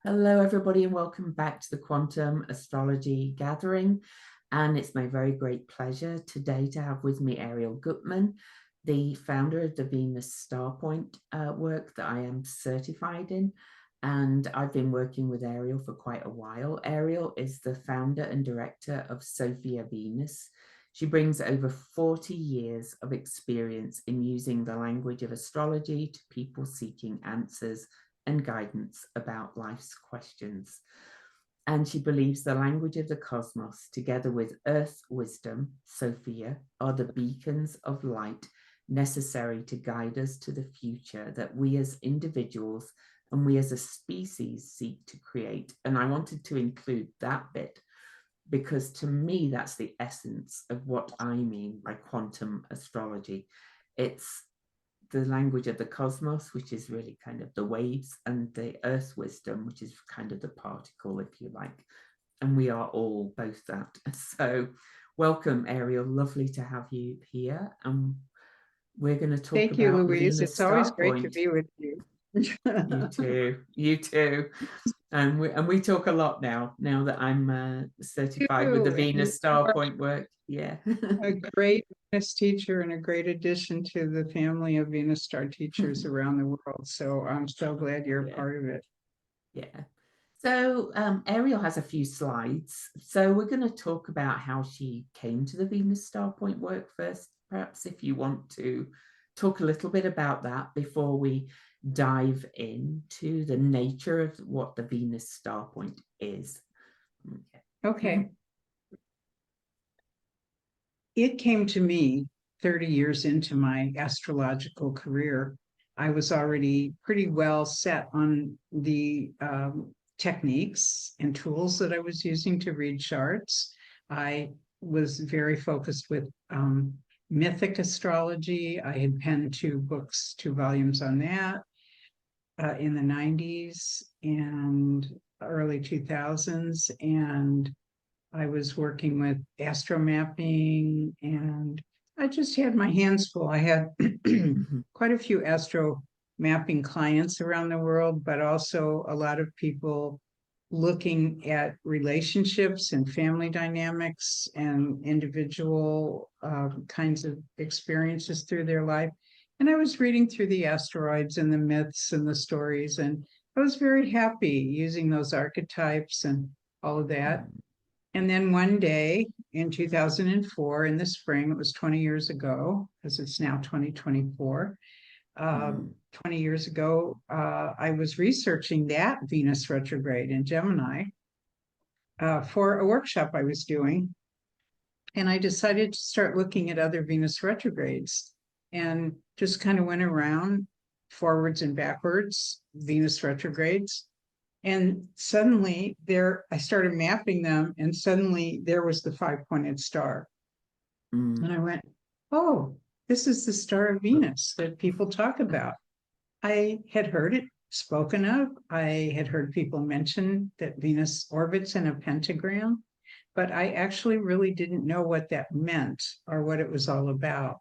Hello, everybody, and welcome back to the Quantum Astrology Gathering. And it's my very great pleasure today to have with me Arielle Guttman, the founder of the Venus Star Point work that I am certified in. And I've been working with Arielle for quite a while. Arielle is the founder and director of Sophia Venus. She brings over 40 years of experience in using the language of astrology to people seeking answers and guidance about life's questions. And she believes the language of the cosmos, together with Earth's wisdom, Sophia, are the beacons of light necessary to guide us to the future that we as individuals and we as a species seek to create. And I wanted to include that bit because to me, that's the essence of what I mean by quantum astrology. It's the language of the cosmos, which is really kind of the waves, and the Earth's wisdom, which is kind of the particle, if you like. And we are all both that. So welcome, Arielle. Lovely to have you here. And we're going to talk Thank you, about the Louise. Venus It's always star great to point. be with you. You too. You too. And we talk a lot now that I'm certified with the Venus star point work. Yeah. A great Venus teacher and a great addition to the family of Venus star teachers around the world. So I'm so glad you're a part of it. Yeah. So Arielle has a few slides. So we're going to talk about how she came to the Venus Star Point work first. Perhaps if you want to talk a little bit about that before we dive into the nature of what the Venus Star Point is. Okay. It came to me 30 years into my astrological career. I was already pretty well set on the techniques and tools that I was using to read charts. I was very focused with Mythic Astrology. I had penned two volumes on that in the 90s and early 2000s. And I was working with astro mapping, and I just had my hands full. I had quite a few astro mapping clients around the world, but also a lot of people looking at relationships and family dynamics and individual kinds of experiences through their life. And I was reading through the asteroids and the myths and the stories, and I was very happy using those archetypes and all of that. And then one day in 2004, in the spring, it was 20 years ago, because it's now 2024. 20 years ago, I was researching that Venus retrograde in Gemini for a workshop I was doing. And I decided to start looking at other Venus retrogrades and just kind of went around forwards and backwards, Venus retrogrades. And suddenly I started mapping them, and suddenly there was the 5-pointed star. And I went, oh, this is the star of Venus that people talk about. I had heard it spoken of. I had heard people mention that Venus orbits in a pentagram, but I actually really didn't know what that meant or what it was all about.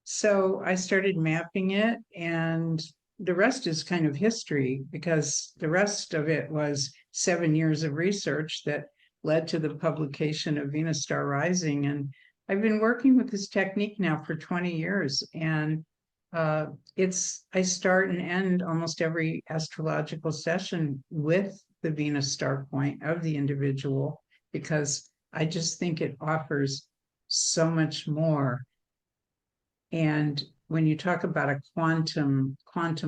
So I started mapping it, and the rest is kind of history, because the rest of it was 7 years of research that led to the publication of Venus Star Rising. And I've been working with this technique now for 20 years. And I start and end almost every astrological session with the Venus Star Point of the individual, because I just think it offers so much more. And when you talk about a quantum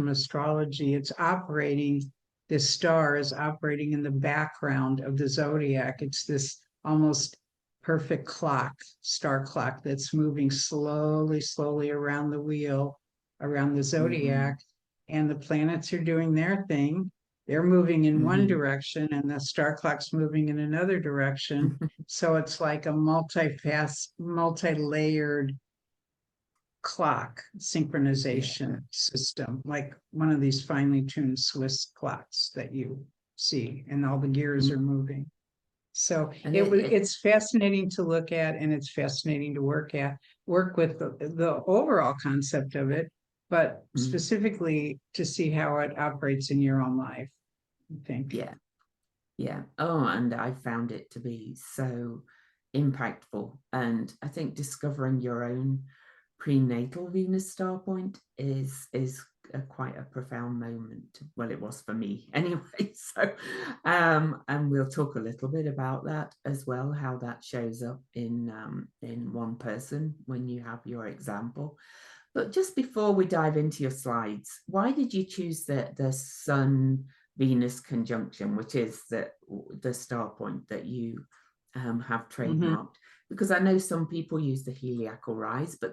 astrology, it's operating, this star is operating in the background of the zodiac. It's this almost perfect clock, star clock, that's moving slowly around the wheel, around the zodiac. And the planets are doing their thing. They're moving in one direction, and the star clock's moving in another direction. So it's like a multi-layered clock synchronization system, like one of these finely tuned Swiss clocks that you see, and all the gears are moving. So it's fascinating to look at, and it's fascinating to work with the overall concept of it, but specifically to see how it operates in your own life, I think. Yeah. Yeah. Oh, and I found it to be so impactful. And I think discovering your own prenatal Venus star point is quite a profound moment. Well, it was for me anyway. So, and we'll talk a little bit about that as well, how that shows up in one person when you have your example. But just before we dive into your slides, why did you choose the Sun Venus conjunction, which is the star point that you have trademarked? Because I know some people use the heliacal rise, but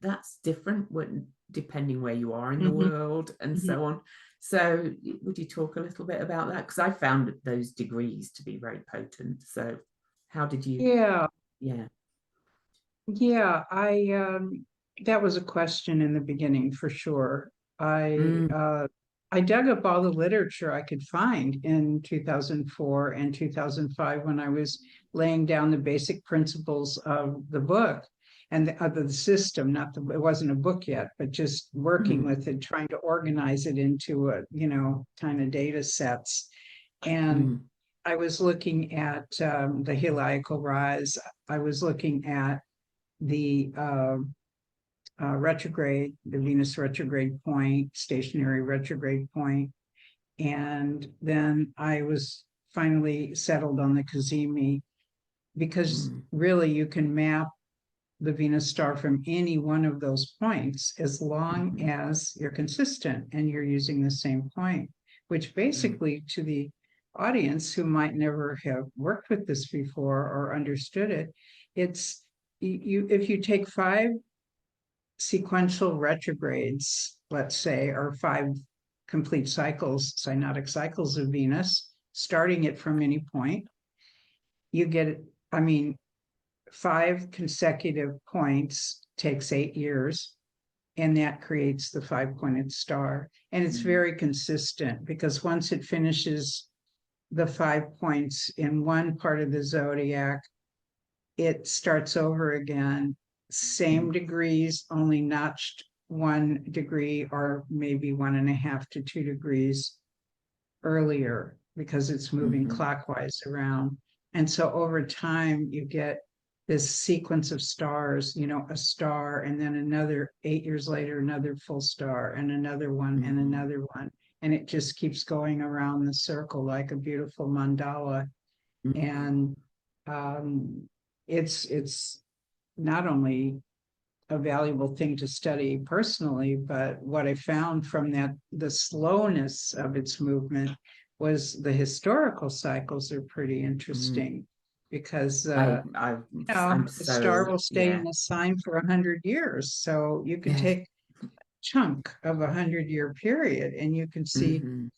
that's different when depending where you are in the world and so on. So would you talk a little bit about that? Because I found those degrees to be very potent. So how did you? Yeah, Yeah. yeah. That was a question in the beginning for sure. Mm, I dug up all the literature I could find in 2004 and 2005 when I was laying down the basic principles of the book and the system. Not the, it wasn't a book yet, but just working mm, with it, trying to organize it into a, kind of data sets. And mm, I was looking at the heliacal rise. I was looking at the retrograde, the Venus retrograde point, stationary retrograde point. And then I was finally settled on the Cazimi because mm, really you can map the Venus star from any one of those points as long mm, as you're consistent and you're using the same point, which mm, basically to the audience who might never have worked with this before or understood it, it's you if you take five sequential retrogrades, let's say, or five complete cycles, synodic cycles of Venus, starting it from any point, you get, I mean, five consecutive points takes 8 years, and that creates the five-pointed star. And it's mm, very consistent because once it finishes the 5 points in one part of the zodiac, it starts over again, same mm, degrees, only notched 1 degree or maybe 1.5 to 2 degrees earlier because it's moving mhm, clockwise around. And so over time, you get this sequence of stars, a star, and then another 8 years later, another full star, and another one, and mhm, another one. And it just keeps going around the circle like a beautiful mandala. mhm, And um, it's not only a valuable thing to study personally, but what I found from that, the slowness of its movement was the historical cycles are pretty mm. interesting because I'm a star so, will stay yeah. in a sign for 100 years. So you can Yeah. take a chunk of 100 year period and you can see, Mhm,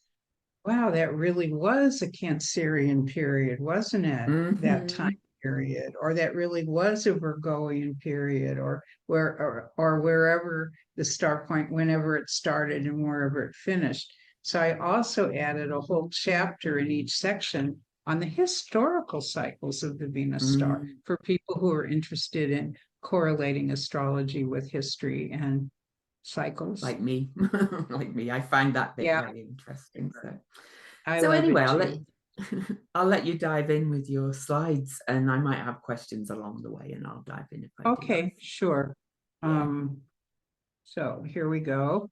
wow, that really was a Cancerian period, wasn't it? That time mhm, period, or that really was a Virgoian period, or wherever the star point, whenever it started and wherever it finished. So I also added a whole chapter in each section on the historical cycles of the Venus star mm. for people who are interested in correlating astrology with history and cycles. Like me, like me. I find that bit Yeah, very interesting. So, I so love anyway, it too. I'll let you dive in with your slides, and I might have questions along the way, and I'll dive in if I do. Okay, sure. Yeah. Um, so here we go.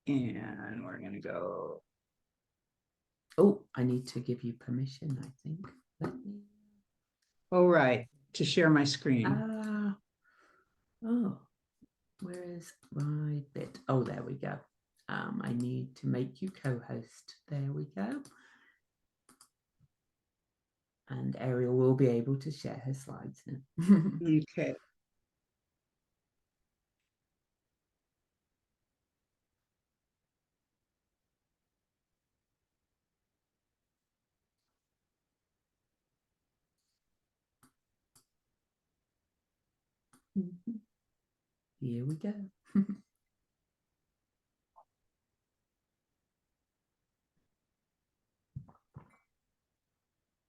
And we're gonna go. Oh, I need to give you permission, I think. Let me. All right, to share my screen. Ah. Oh, where is my bit? Oh, there we go. I need to make you co-host. There we go. And Ariel will be able to share her slides now. Okay. Here we go.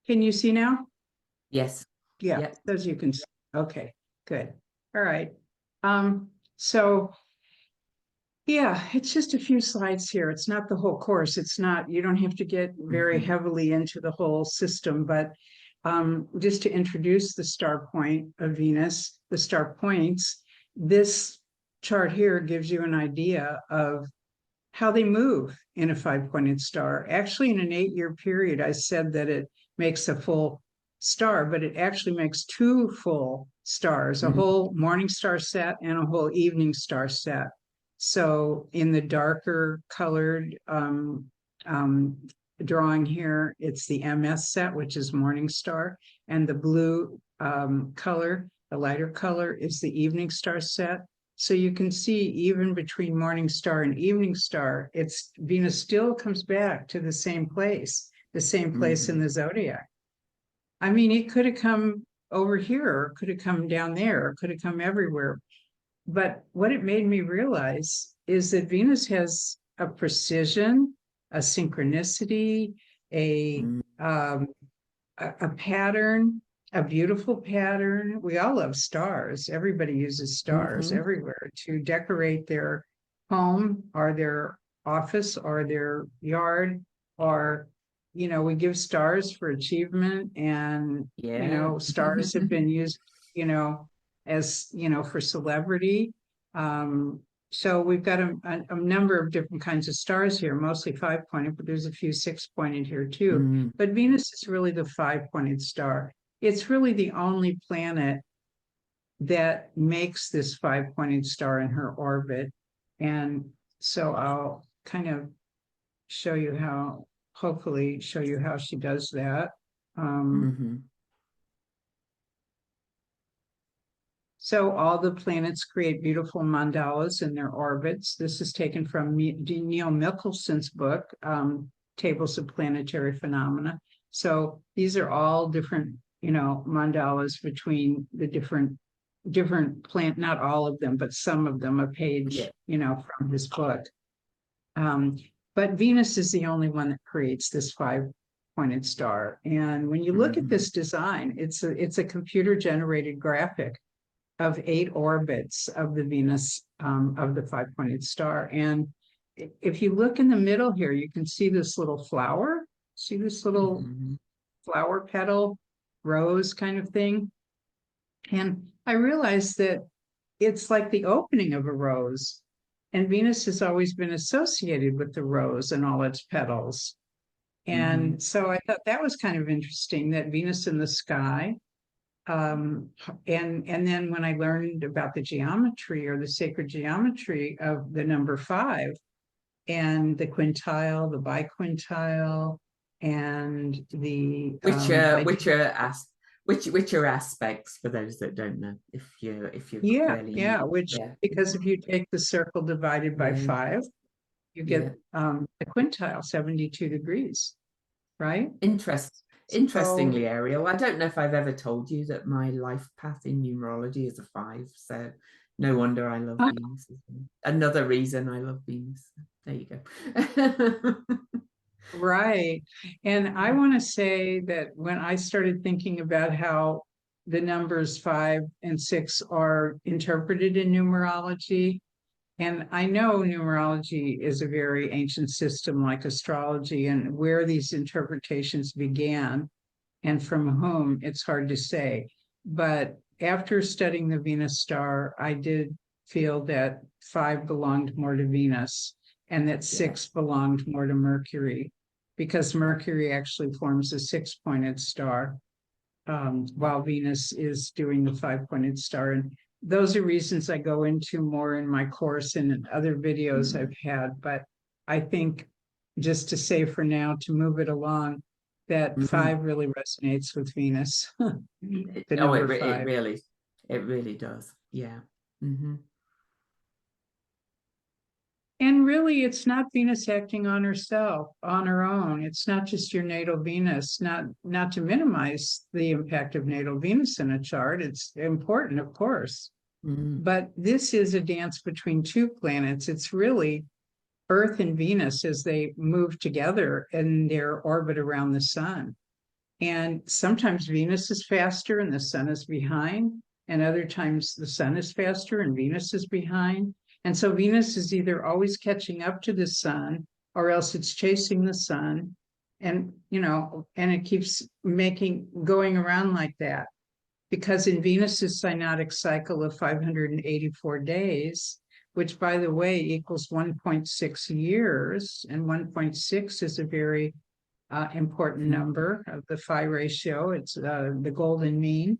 Can you see now? Yes. Yeah, Yep. as you can see. Okay, good. All right. So Yeah, it's just a few slides here. It's not the whole course. It's not, you don't have to get very Mhm. heavily into the whole system, but just to introduce the star point of Venus, the star points, this chart here gives you an idea of how they move in a five-pointed star. Actually, in an 8-year period, I said that it makes a full star, but it actually makes two full stars, a Mhm. whole morning star set and a whole evening star set. So in the darker colored um, drawing here, it's the MS set, which is morning star, and the blue color, the lighter color, is the evening star set. So you can see even between morning star and evening star, it's Venus still comes back to the same place in Mhm. the zodiac. I mean, it could have come over here, or could have come down there, or could have come everywhere. But what it made me realize is that Venus has a precision, a synchronicity, a Mhm. um, a pattern, a beautiful pattern. We all love stars. Everybody uses stars Mhm. everywhere to decorate their home or their office or their yard, or, we give stars for achievement. And, Yeah. stars have been used, as, for celebrity. Um, so we've got a number of different kinds of stars here, mostly five-pointed, but there's a few six-pointed here too. Mm. But Venus is really the five-pointed star. It's really the only planet that makes this five-pointed star in her orbit. And so I'll kind of hopefully show you how she does that. Um, Mhm. so all the planets create beautiful mandalas in their orbits. This is taken from Neil Mickelson's book, Tables of Planetary Phenomena. So these are all different, mandalas between the different plant, not all of them, but some of them, a Yeah. page, from his book. Um, but Venus is the only one that creates this five-pointed star. And when you look at Mhm. this design, it's a computer generated graphic of 8 orbits of the Venus, of the five-pointed star. And if you look in the middle here, you can see this little flower. See this little Mhm. flower petal, rose kind of thing. And I realized that it's like the opening of a rose. And Venus has always been associated with the rose and all its petals. Mhm. And so I thought that was kind of interesting, that Venus in the sky. And then when I learned about the geometry, or the sacred geometry of the number 5 and the quintile, the biquintile, and the Which are idea. which are as which are aspects for those that don't know. If you're Yeah, fairly, yeah, which, yeah. because if you take the circle divided by Yeah. 5, you Yeah. get the quintile, 72 degrees, right? Interest So, Interestingly, Ariel, I don't know if I've ever told you that my life path in numerology is a 5. So no wonder I love Venus. Another reason I love Venus. There you go. right. And I want to say that when I started thinking about how the numbers 5 and 6 are interpreted in numerology, and I know numerology is a very ancient system like astrology, and where these interpretations began and from whom, it's hard to say. But after studying the Venus star, I did feel that 5 belonged more to Venus and that Yeah. 6 belonged more to Mercury, because Mercury actually forms a six-pointed star, while Venus is doing the five-pointed star. And those are reasons I go into more in my course and in other videos Mm. I've had. But I think, just to say for now, to move it along, that Mm. 5 really resonates with Venus, the Oh, number it 5. really does. Yeah. Hmm. And really, it's not Venus acting on herself, on her own. It's not just your natal Venus, not to minimize the impact of natal Venus in a chart. It's important, of course. Mm. But this is a dance between two planets. It's really Earth and Venus as they move together in their orbit around the sun. And sometimes Venus is faster and the sun is behind, and other times the sun is faster and Venus is behind. And so Venus is either always catching up to the sun, or else it's chasing the sun. And, and it keeps going around like that. Because in Venus's synodic cycle of 584 days, which, by the way, equals 1.6 years, and 1.6 is a very important number of the phi ratio. It's the golden mean.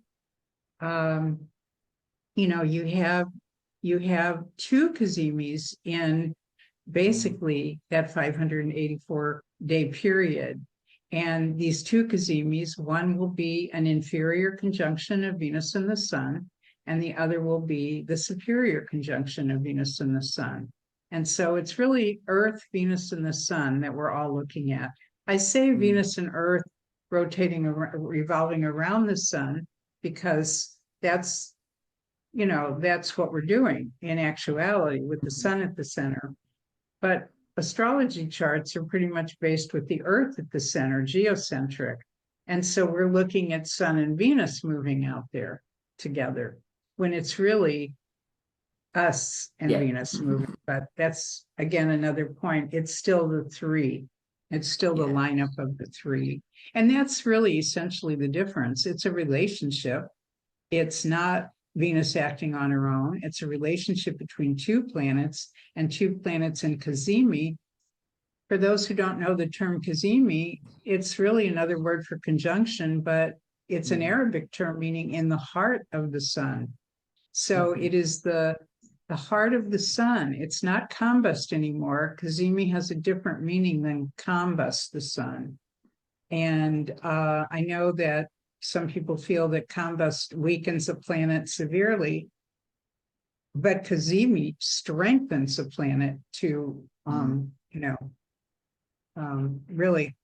You have two Cazimis in basically that 584-day period. And these two Cazimis, one will be an inferior conjunction of Venus and the sun, and the other will be the superior conjunction of Venus and the sun. And so it's really Earth, Venus, and the sun that we're all looking at. I say Venus and Earth revolving around the sun because that's what we're doing in actuality with the sun at the center. But astrology charts are pretty much based with the Earth at the center, geocentric. And so we're looking at Sun and Venus moving out there together when it's really us and Venus moving. But that's, again, another point. It's still the three. It's still the lineup of the three. And that's really essentially the difference. It's a relationship. It's not Venus acting on her own. It's a relationship between two planets and two planets in Cazimi. For those who don't know the term Cazimi, it's really another word for conjunction, but it's an Arabic term meaning in the heart of the sun. So it is the heart of the sun. It's not combust anymore. Cazimi has a different meaning than combust, the sun. And I know that some people feel that combust weakens a planet severely, but Cazimi strengthens a planet to, really,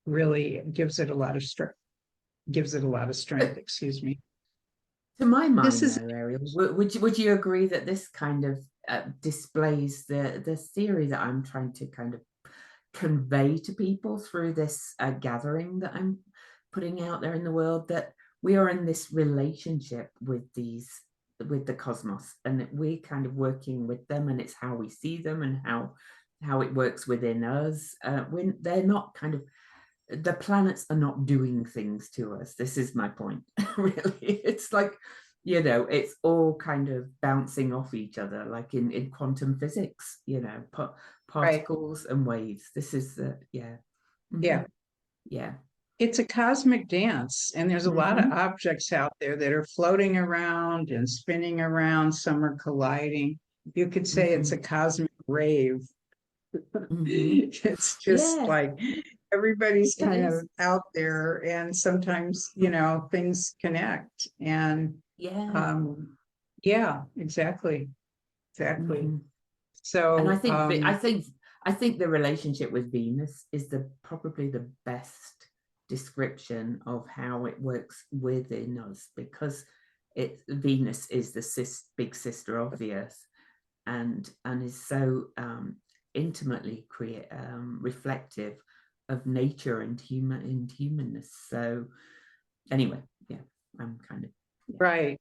really gives it a lot of strength. Excuse me. To my mind, though, Arielle, would you agree that this kind of displays the theory that I'm trying to kind of convey to people through this gathering that I'm putting out there in the world, that we are in this relationship with the cosmos, and that we're kind of working with them, and it's how we see them and how it works within us. When they're not kind of, the planets are not doing things to us. This is my point. Really, it's like, it's all kind of bouncing off each other, like in quantum physics, particles and waves. This is the It's a cosmic dance, and there's a lot of objects out there that are floating around and spinning around. Some are colliding. You could say it's a cosmic rave. It's just like everybody's kind of out there, and sometimes things connect, and exactly. So, and I think the relationship with Venus is probably the best description of how it works within us, because Venus is the big sister of the Earth, and is so intimately reflective of nature and humanness. So anyway, I'm kind of right.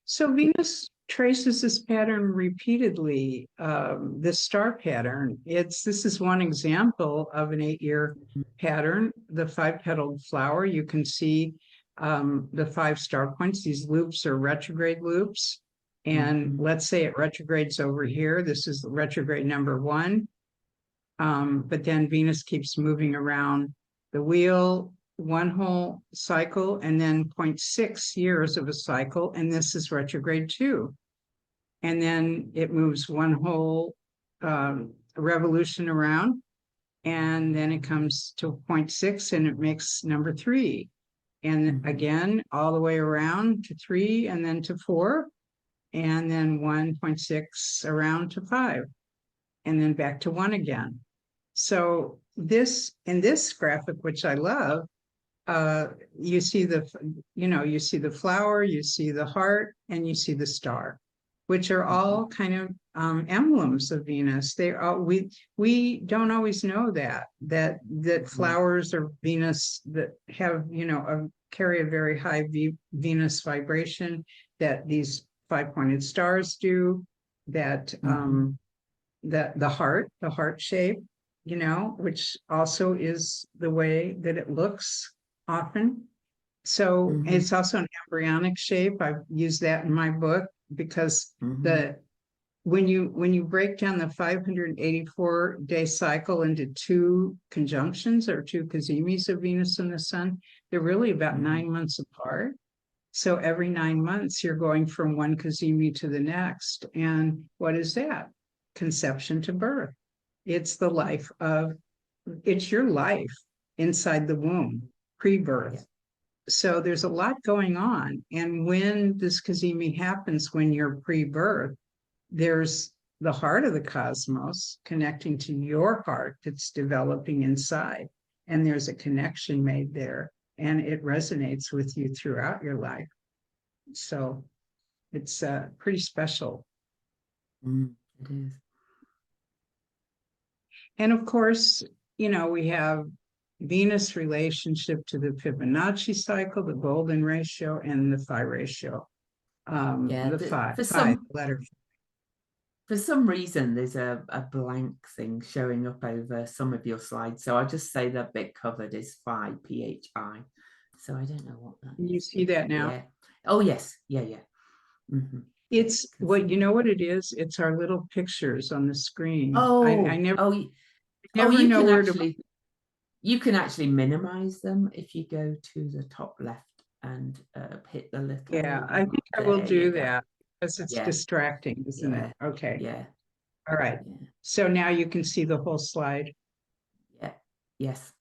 So Venus traces this pattern repeatedly, this star pattern. This is one example of an 8-year pattern, the 5-petaled flower. You can see the 5 star points. These loops are retrograde loops. And let's say it retrogrades over here. This is retrograde number 1. But then Venus keeps moving around the wheel, one whole cycle, and then 0.6 years of a cycle. And this is retrograde 2. And then it moves one whole revolution around. And then it comes to 0.6 and it makes number 3. And again, all the way around to 3 and then to 4. And then 1.6 around to 5. And then back to 1 again. So in this graphic, which I love, you see you see the flower, you see the heart, and you see the star, which are all kind of emblems of Venus. They are, we don't always know that flowers are Venus, that have carry a very high Venus vibration, that these 5-pointed stars do, that the heart shape, which also is the way that it looks often. So it's also an embryonic shape. I've used that in my book because when you break down the 584-day cycle into two conjunctions or two cazimis of Venus and the Sun, they're really about 9 months apart. So every 9 months, you're going from one cazimi to the next. And what is that? Conception to birth. It's your life inside the womb, pre-birth. So there's a lot going on. And when this cazimi happens, when you're pre-birth, there's the heart of the cosmos connecting to your heart that's developing inside. And there's a connection made there, and it resonates with you throughout your life. So it's pretty special. It is. And of course, we have Venus relationship to the Fibonacci cycle, the golden ratio, and the phi ratio. The letter. For some reason, there's a blank thing showing up over some of your slides. So I'll just say that bit covered is phi, P-H-I. So I don't know what that is. You see that now? Yeah. Oh, yes. Yeah. It's what, what it is? It's our little pictures on the screen. Oh, I never you know can where actually, you can actually minimize them if you go to the top left and hit the little. Yeah, I think I will do that because it's distracting, isn't it? Okay. Yeah. All right. Yeah. So now you can see the whole slide. Yeah. Yes.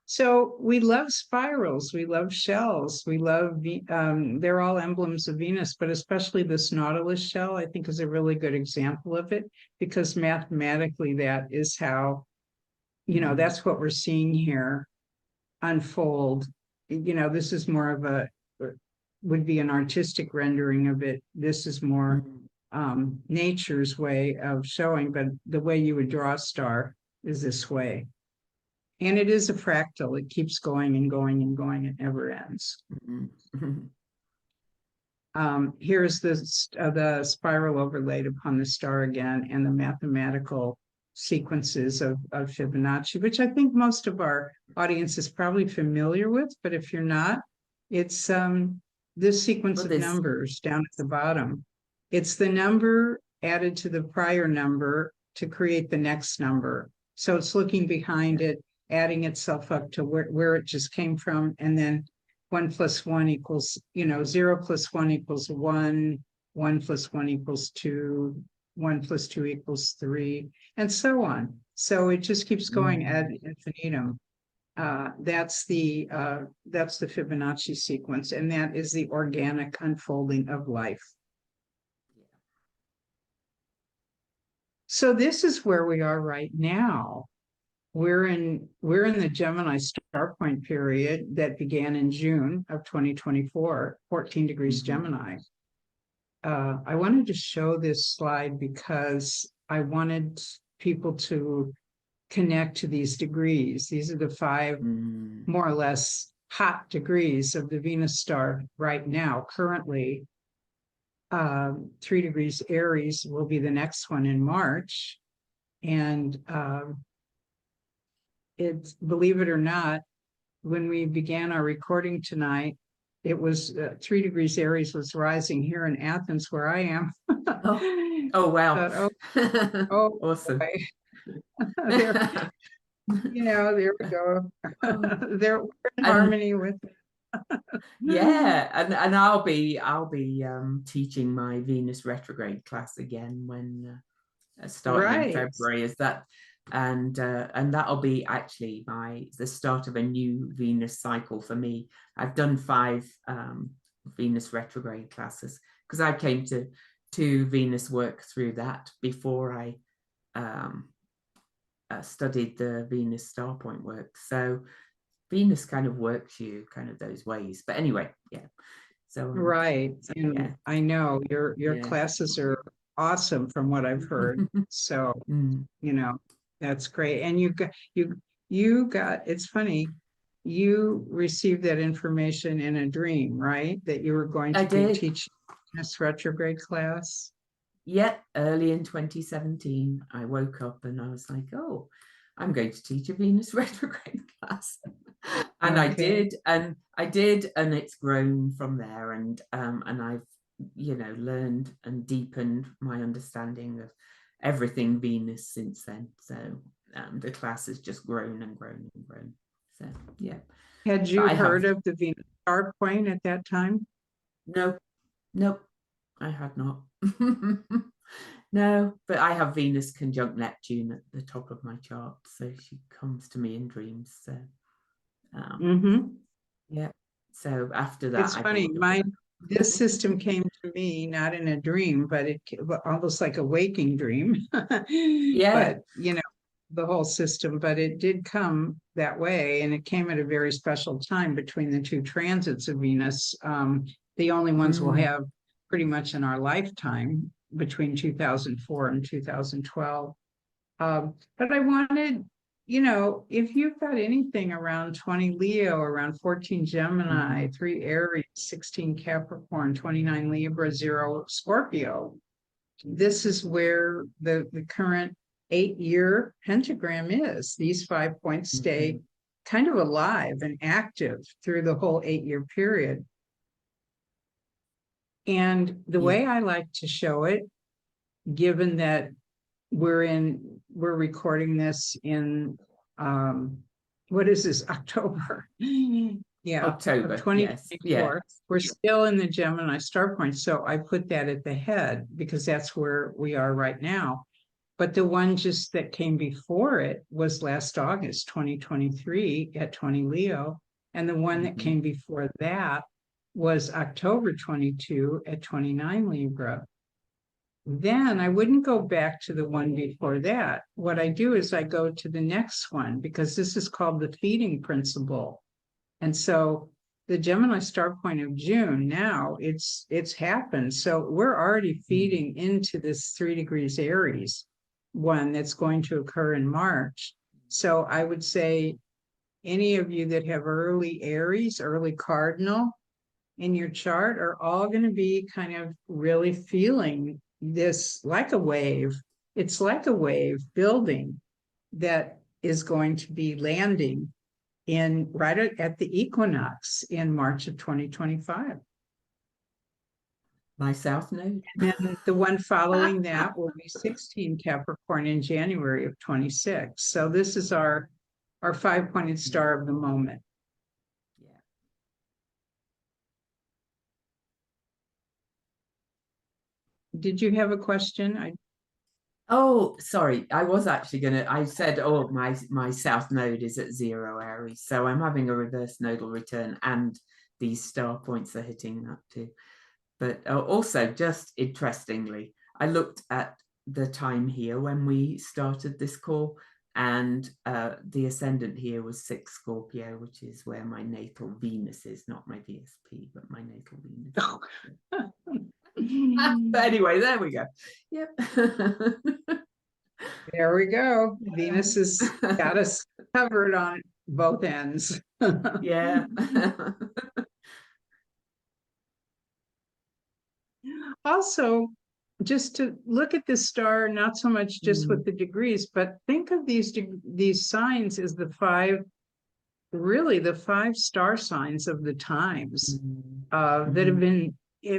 So we love spirals, we love shells, we love, they're all emblems of Venus, but especially this Nautilus shell, I think, is a really good example of it, because mathematically that is how, that's what we're seeing here unfold. This is more of would be an artistic rendering of it. This is more nature's way of showing, but the way you would draw a star is this way. And it is a fractal. It keeps going and going and going. It never ends. Here's the spiral overlaid upon the star again, and the mathematical sequences of Fibonacci, which I think most of our audience is probably familiar with. But if you're not, it's this sequence of numbers down at the bottom. It's the number added to the prior number to create the next number. So it's looking behind it, adding itself up to where it just came from, and then 1 + 1 equals, 0 + 1 = 1, 1 + 1 = 2, 1 + 2 = 3, and so on. So it just keeps going ad infinitum. That's the Fibonacci sequence, and that is the organic unfolding of life. So this is where we are right now. We're in the Gemini star point period that began in June of 2024, 14 degrees Gemini. I wanted to show this slide because I wanted people to connect to these degrees. These are the 5 more or less hot degrees of the Venus star right now. Currently, 3 degrees Aries will be the next one in March. And it's, believe it or not, when we began our recording tonight, it was 3 degrees Aries was rising here in Athens, where I am. Oh wow. Awesome. There we go. They're in harmony with yeah, and I'll be teaching my Venus retrograde class again when starting in February. Is that and that'll be actually the start of a new Venus cycle for me. I've done 5 Venus retrograde classes because I came to Venus work through that before I studied the Venus star point work. So Venus kind of works you kind of those ways. But anyway, yeah. So right. And I know your classes are awesome from what I've heard. So that's great. And you got, it's funny, you received that information in a dream, right? That you were going to be teaching. Venus retrograde class? Yeah, early in 2017, I woke up and I was like, oh, I'm going to teach a Venus retrograde class. And Okay. I did, and it's grown from there. And I've, learned and deepened my understanding of everything Venus since then. So the class has just grown and grown and grown. So yeah. Had But you I have heard of the Venus star point at that time? no, nope, I had not. No, but I have Venus conjunct Neptune at the top of my chart, so she comes to me in dreams. So, um, Mm-hmm. yeah. So after that, It's I funny. bought the book. This system came to me not in a dream, but almost like a waking dream. Yeah. But the whole system. But it did come that way, and it came at a very special time between the two transits of Venus. The only ones we'll Mm, have pretty much in our lifetime between 2004 and 2012. But I wanted, if you've got anything around 20 Leo, around 14 Gemini, mhm, 3 Aries, 16 Capricorn, 29 Libra, 0 Scorpio, this is where the current 8-year pentagram is. These 5 points stay mhm. kind of alive and active through the whole 8-year period. And the Yeah. way I like to show it, given that we're recording this in what is this, October? Yeah, of October. Yes. Yeah. 2024. We're still in the Gemini star point. So I put that at the head because that's where we are right now. But the one just that came before it was last August 2023 at 20 Leo. And the one that Mhm, came before that was October 22 at 29 Libra. Then I wouldn't go back to the one before that. What I do is I go to the next one because this is called the feeding principle. And so the Gemini star point of June, now it's happened. So we're already mhm, feeding into this 3 degrees Aries one that's going to occur in March. So I would say any of you that have early Aries, early cardinal, in your chart are all going to be kind of really feeling this like a wave. It's like a wave building that is going to be landing in right at the equinox in March of 2025. my South Node. And then the one following that will be 16 Capricorn in January of 26. So this is our 5-pointed star of the moment. Yeah. Did you have a question? Oh, sorry. I was actually gonna. I said, oh, my South Node is at 0 Aries, so I'm having a reverse nodal return, and these star points are hitting that too. But also, just interestingly, I looked at the time here when we started this call, and the ascendant here was 6 Scorpio, which is where my natal Venus is, not my VSP, but my natal Venus. Oh. But anyway, there we go. Yep. There we go. Venus has got us covered on both ends. Yeah. Also, just to look at this star, not so much just with Mm, the degrees, but think of these signs as really the 5 star signs of the times mm, that have mhm, been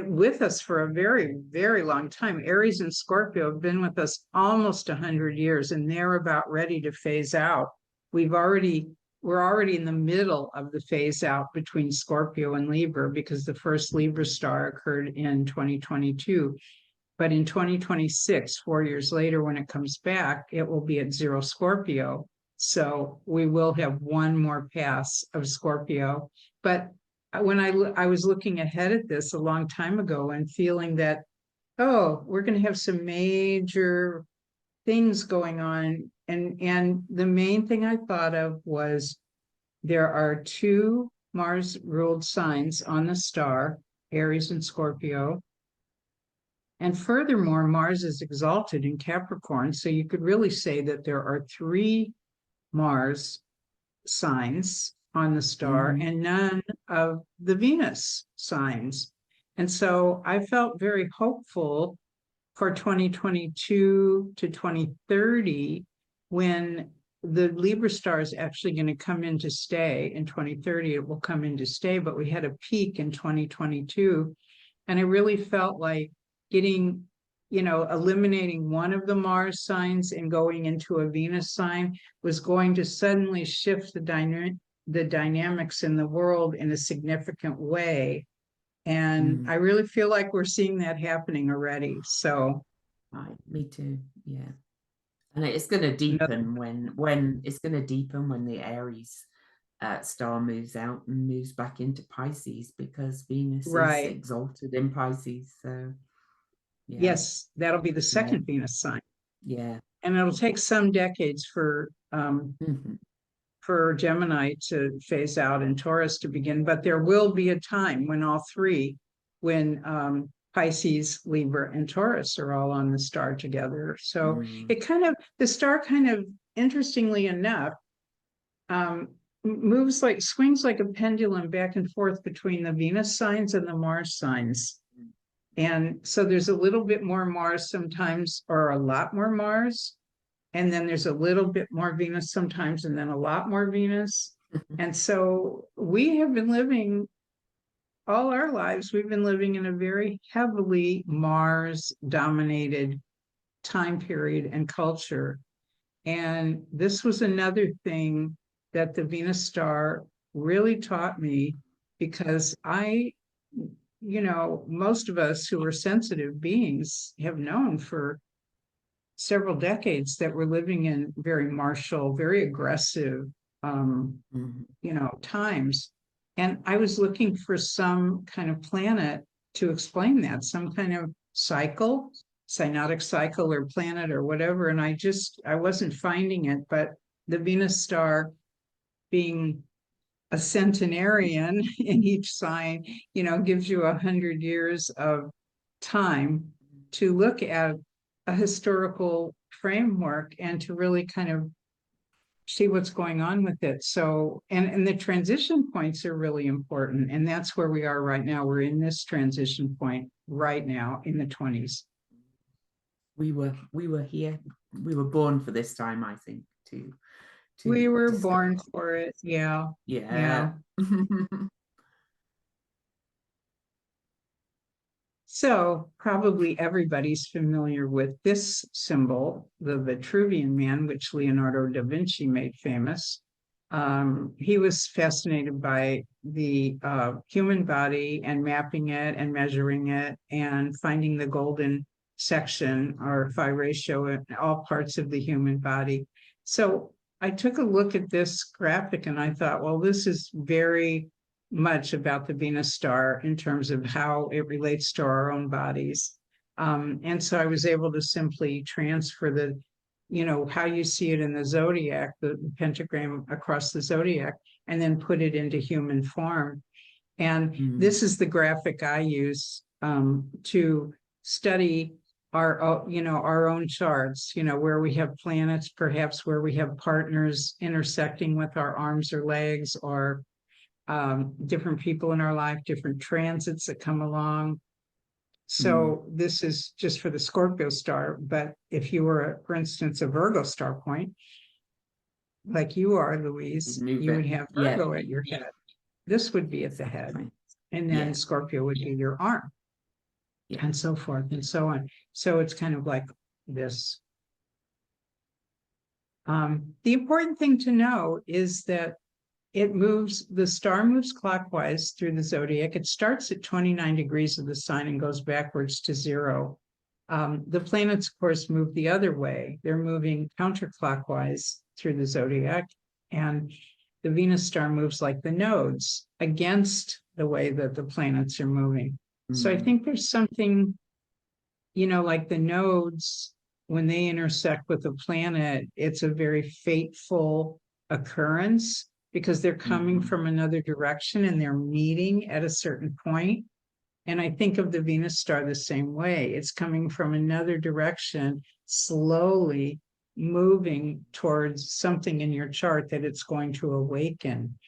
with us for a very, very long time. Aries and Scorpio have been with us almost 100 years, and they're about ready to phase out. We're already in the middle of the phase out between Scorpio and Libra because the first Libra star occurred in 2022. But in 2026, 4 years later, when it comes back, it will be at 0 Scorpio. So we will have one more pass of Scorpio. But when I was looking ahead at this a long time ago and feeling that, oh, we're going to have some major things going on. And the main thing I thought of was there are 2 Mars ruled signs on the star, Aries and Scorpio. And furthermore, Mars is exalted in Capricorn. So you could really say that there are 3 Mars signs on the star mhm, and none of the Venus signs. And so I felt very hopeful for 2022 to 2030, when the Libra star is actually going to come in to stay. In 2030 it will come in to stay, but we had a peak in 2022, and I really felt like getting, eliminating one of the Mars signs and going into a Venus sign was going to suddenly shift the dynamics in the world in a significant way. And I really feel like we're seeing that happening already. So, right, me too. Yeah, and it's going to deepen when it's going to deepen when the Aries star moves out and moves back into Pisces, because Venus is right. exalted in Pisces. So yeah, Yes, that'll be the yeah, second Venus sign. yeah. And it'll take some decades Mhm. for Gemini to phase out and Taurus to begin, but there will be a time when all three, when Pisces, Libra, and Taurus are all on the star together. So the star kind of, interestingly enough, moves like, swings like a pendulum back and forth between the Venus signs and the Mars signs. And so there's a little bit more Mars sometimes, or a lot more Mars. And then there's a little bit more Venus sometimes, and then a lot more Venus. And so we have been living all our lives, we've been living in a very heavily Mars dominated time period and culture. And this was another thing that the Venus star really taught me, because most of us who are sensitive beings have known for several decades that we're living in very martial, very aggressive, times. And I was looking for some kind of planet to explain that, some kind of cycle, synodic cycle or planet or whatever. And I wasn't finding it, but the Venus star, being a centenarian in each sign, gives you 100 years of time to look at a historical framework and to really kind of see what's going on with it. So, and the transition points are really important. And that's where we are right now. We're in this transition point right now in the 20s. We were here. We were born for this time, I think, to We were discover. born for it. Yeah. Yeah. So probably everybody's familiar with this symbol, the Vitruvian Man, which Leonardo da Vinci made famous. He was fascinated by the human body and mapping it and measuring it and finding the golden section or phi ratio in all parts of the human body. So I took a look at this graphic and I thought, well, this is very much about the Venus star in terms of how it relates to our own bodies. And so I was able to simply transfer how you see it in the zodiac, the pentagram across the zodiac, and then put it into human form. And this is the graphic I use to study our own charts, where we have planets, perhaps where we have partners intersecting with our arms or legs, or different people in our life, different transits that come along. So this is just for the Scorpio star. But if you were, for instance, a Virgo star point, like you are, Louise, you would have Virgo at your head. This would be at the head. And then Scorpio would be your arm. And so forth and so on. So it's kind of like this. The important thing to know is that the star moves clockwise through the zodiac. It starts at 29 degrees of the sign and goes backwards to 0. The planets, of course, move the other way. They're moving counterclockwise through the zodiac. And the Venus star moves like the nodes against the way that the planets are moving. So I think there's something, like the nodes, when they intersect with a planet, it's a very fateful occurrence, because they're coming from another direction and they're meeting at a certain point. And I think of the Venus star the same way. It's coming from another direction, slowly moving towards something in your chart that it's going to awaken.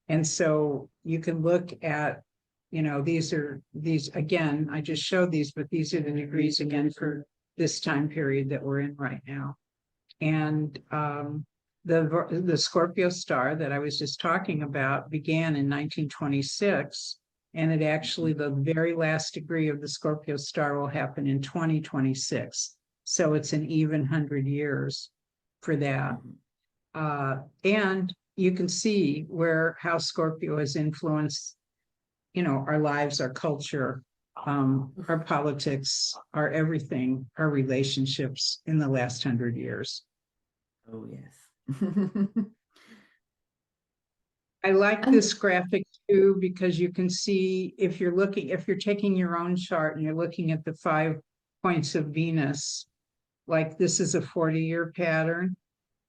And so you can look at these again, I just showed these, but these are the degrees again for this time period that we're in right now. And the Scorpio star that I was just talking about began in 1926, and it actually, the very last degree of the Scorpio star will happen in 2026. So it's an even 100 years for that. And you can see how Scorpio has influenced, our lives, our culture, our politics, our everything, our relationships in the last 100 years. Oh, yes. I like this graphic too, because you can see if you're taking your own chart and you're looking at the 5 points of Venus, like this is a 40-year pattern.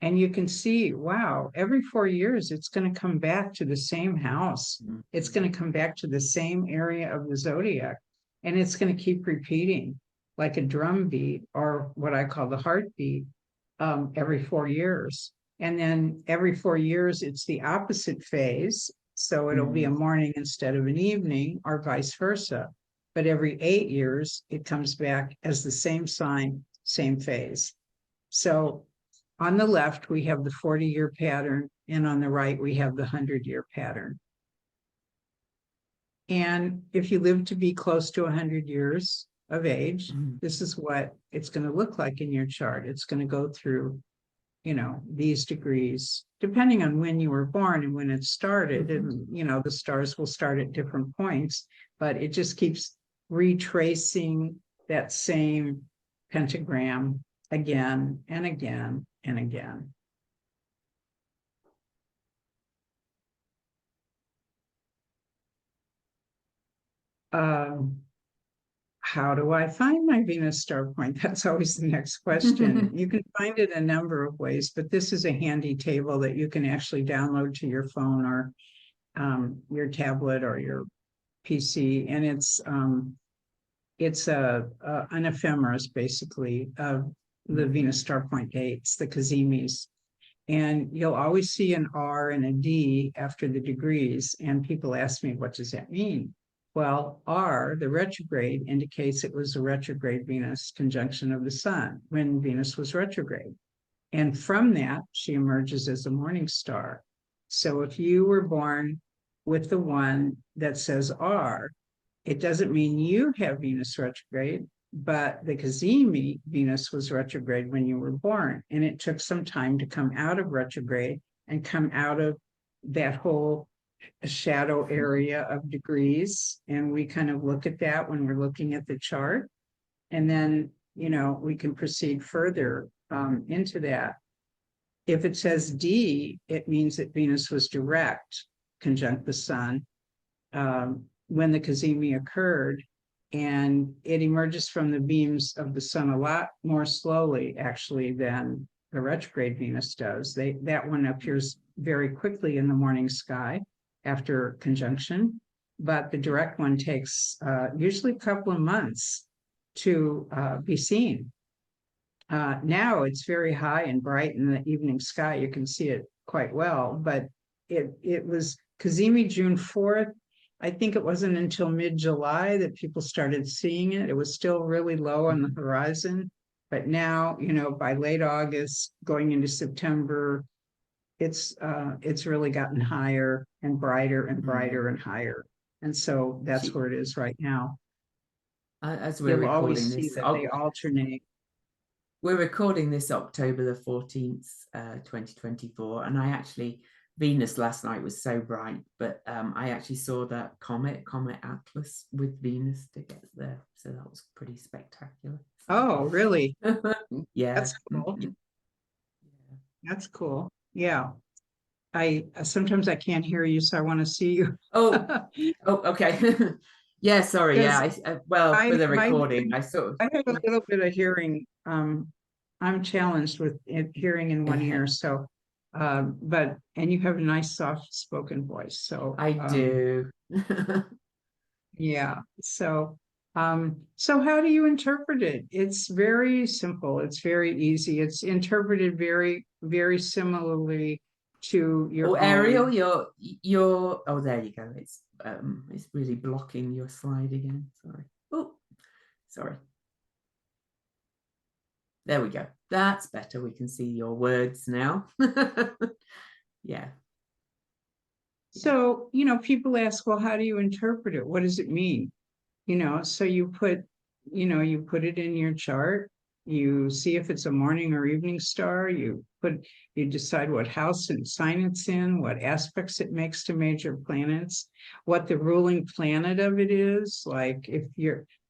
And you can see, wow, every 4 years, it's going to come back to the same house. It's going to come back to the same area of the zodiac. And it's going to keep repeating like a drum beat, or what I call the heartbeat, every 4 years. And then every 4 years, it's the opposite phase. So it'll be a morning instead of an evening, or vice versa. But every 8 years, it comes back as the same sign, same phase. So on the left, we have the 40-year pattern, and on the right, we have the 100-year pattern. And if you live to be close to 100 years of age, this is what it's going to look like in your chart. It's going to go through, these degrees, depending on when you were born and when it started. And, the stars will start at different points, but it just keeps retracing that same pentagram again and again and again. How do I find my Venus star point? That's always the next question. You can find it a number of ways, but this is a handy table that you can actually download to your phone or your tablet or your PC, and it's an ephemeris, basically, of the Venus star point dates, the Cazimis. And you'll always see an R and a D after the degrees. And people ask me, what does that mean? Well, R, the retrograde, indicates it was a retrograde Venus conjunction of the sun when Venus was retrograde. And from that, she emerges as a morning star. So if you were born with the one that says R, it doesn't mean you have Venus retrograde, but the Cazimi Venus was retrograde when you were born. And it took some time to come out of retrograde and come out of that whole shadow area of degrees. And we kind of look at that when we're looking at the chart. And then, we can proceed further into that. If it says D, it means that Venus was direct, conjunct the sun, when the Cazimi occurred, and it emerges from the beams of the sun a lot more slowly, actually, than the retrograde Venus does. That one appears very quickly in the morning sky after conjunction, but the direct one takes usually a couple of months to be seen. Now it's very high and bright in the evening sky. You can see it quite well, but it was Cazimi June 4th. I think it wasn't until mid-July that people started seeing it. It was still really low on the horizon, but now, by late August, going into September, it's really gotten higher and brighter and brighter and higher. And so that's where it is right now. As we're recording this, they alternate. We're recording this October the 14th, 2024. And Venus last night was so bright, but I actually saw that Comet Atlas with Venus together there. So that was pretty spectacular. Oh, really? Yeah. That's cool. That's cool. Yeah. Sometimes I can't hear you, so I want to see you. Oh, okay. Yeah, sorry. Yeah. For the recording, I have a little bit of hearing. I'm challenged with hearing in one ear, so and you have a nice soft spoken voice, so I do. Yeah. So how do you interpret it? It's very simple. It's very easy. It's interpreted very, very similarly to your Arielle, you're there you go. it's really blocking your slide again. Sorry. Oh, sorry. There we go. That's better. We can see your words now. Yeah. So, people ask, well, how do you interpret it? What does it mean? So you put it in your chart, you see if it's a morning or evening star, you decide what house and sign it's in, what aspects it makes to major planets, what the ruling planet of it is. Like if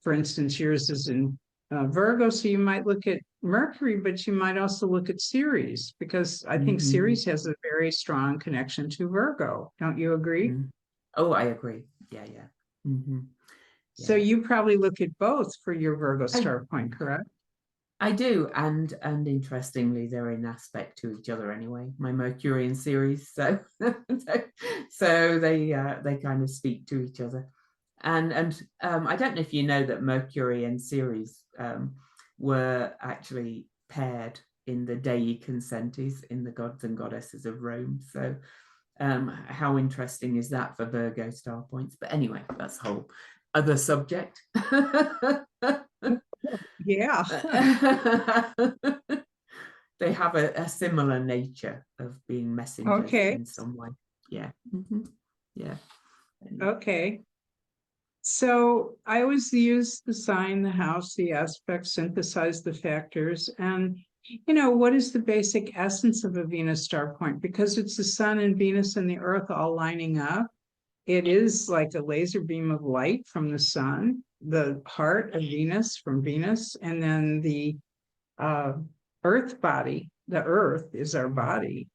for instance, yours is in Virgo, so you might look at Mercury, but you might also look at Ceres, because I think Ceres has a very strong connection to Virgo. Don't you agree? Oh, I agree. Yeah, yeah. Yeah. So you probably look at both for your Virgo star point, correct? I do, and interestingly, they're in aspect to each other anyway. My Mercury and Ceres, so so they kind of speak to each other, and I don't know if you know that Mercury and Ceres were actually paired in the Dei Consentis in the gods and goddesses of Rome. So how interesting is that for Virgo star points? But anyway, that's a whole other subject. Yeah. They have a similar nature of being messengers Okay. in some way. Yeah. Yeah. Okay. So I always use the sign, the house, the aspect, synthesize the factors. And, what is the basic essence of a Venus star point? Because it's the sun and Venus and the earth all lining up. It is like a laser beam of light from the sun, the heart of Venus from Venus, and then the earth body. The earth is our body.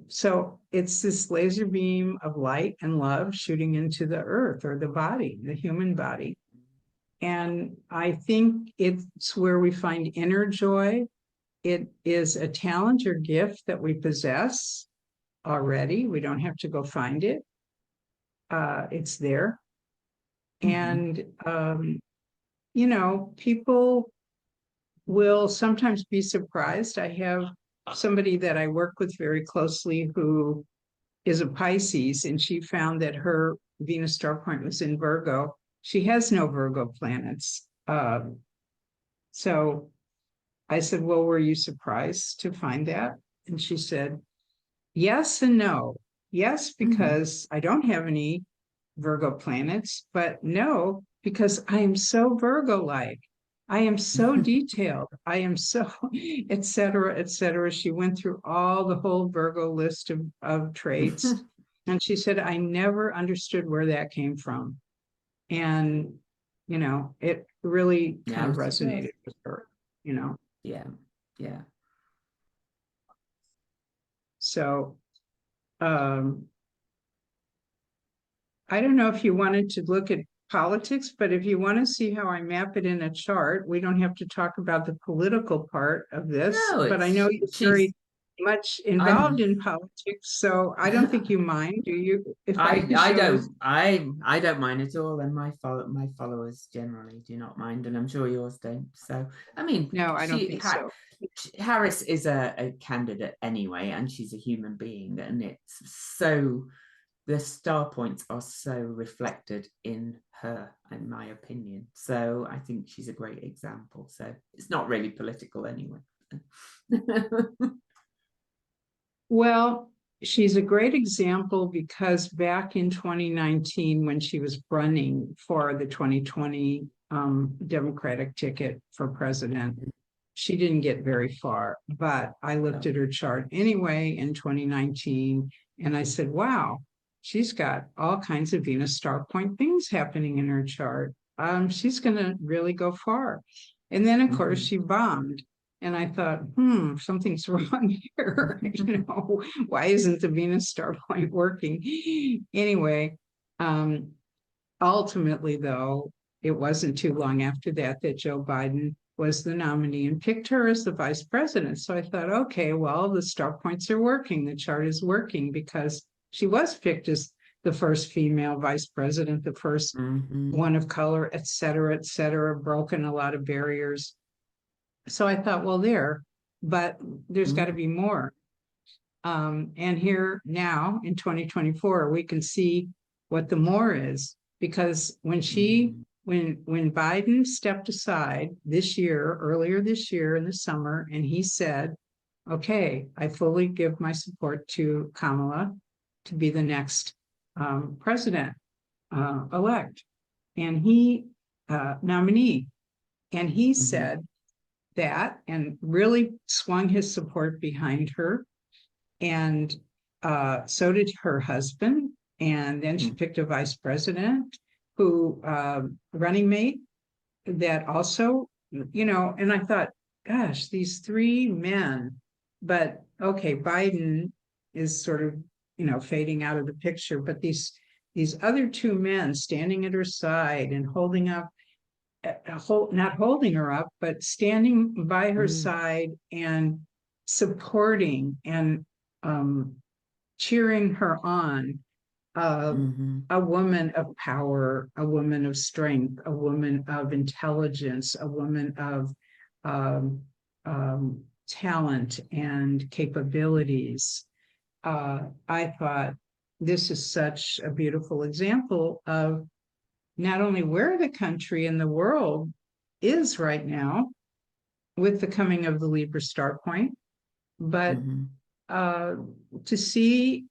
So it's this laser beam of light and love shooting into the earth, or the body, the human body. And I think it's where we find inner joy. It is a talent or gift that we possess already. We don't have to go find it. It's there. And, people will sometimes be surprised. I have somebody that I work with very closely who is a Pisces, and she found that her Venus star point was in Virgo. She has no Virgo planets. So I said, well, were you surprised to find that? And she said, yes and no. Yes, because I don't have any Virgo planets, but no, because I am so Virgo-like. I am so detailed. I am so, et cetera, et cetera. She went through all the whole Virgo list of traits. And she said, I never understood where that came from. And, it really kind of resonated with her, Yeah. Yeah. So, I don't know if you wanted to look at politics, but if you want to see how I map it in a chart, we don't have to talk about the political part of this. No, but I know you're very much involved in politics, so I don't think you mind, do you? If I don't mind at all, and my followers generally do not mind, and I'm sure yours don't. So I mean, no, I don't think so. Harris is a candidate anyway, and she's a human being, and it's so the star points are so reflected in her, in my opinion. So I think she's a great example. So it's not really political anyway. Well, she's a great example because back in 2019, when she was running for the 2020 Democratic ticket for president, she didn't get very far. But I looked at her chart anyway in 2019, and I said, wow, she's got all kinds of Venus star point things happening in her chart. She's going to really go far. And then, of course, she bombed. And I thought, something's wrong here. Why isn't the Venus star point working? Anyway, ultimately, though, it wasn't too long after that Joe Biden was the nominee and picked her as the vice president. So I thought, okay, well, the star points are working. The chart is working because she was picked as the first female vice president, the first one of color, et cetera, broken a lot of barriers. So I thought, well, but there's got to be more. And here now in 2024, we can see what the more is, because when when Biden stepped aside this year, earlier this year in the summer, and he said, okay, I fully give my support to Kamala to be the next president elect, and he nominee, and he said that and really swung his support behind her, and so did her husband. And then she picked a vice president who running mate that also, and I thought, gosh, these three men, but okay, Biden is sort of, fading out of the picture, but these other two men standing at her side and holding up, not holding her up, but standing by her side and supporting and cheering her on. A woman of power, a woman of strength, a woman of intelligence, a woman of talent and capabilities. I thought this is such a beautiful example of not only where the country and the world is right now with the coming of the Libra star point, but to see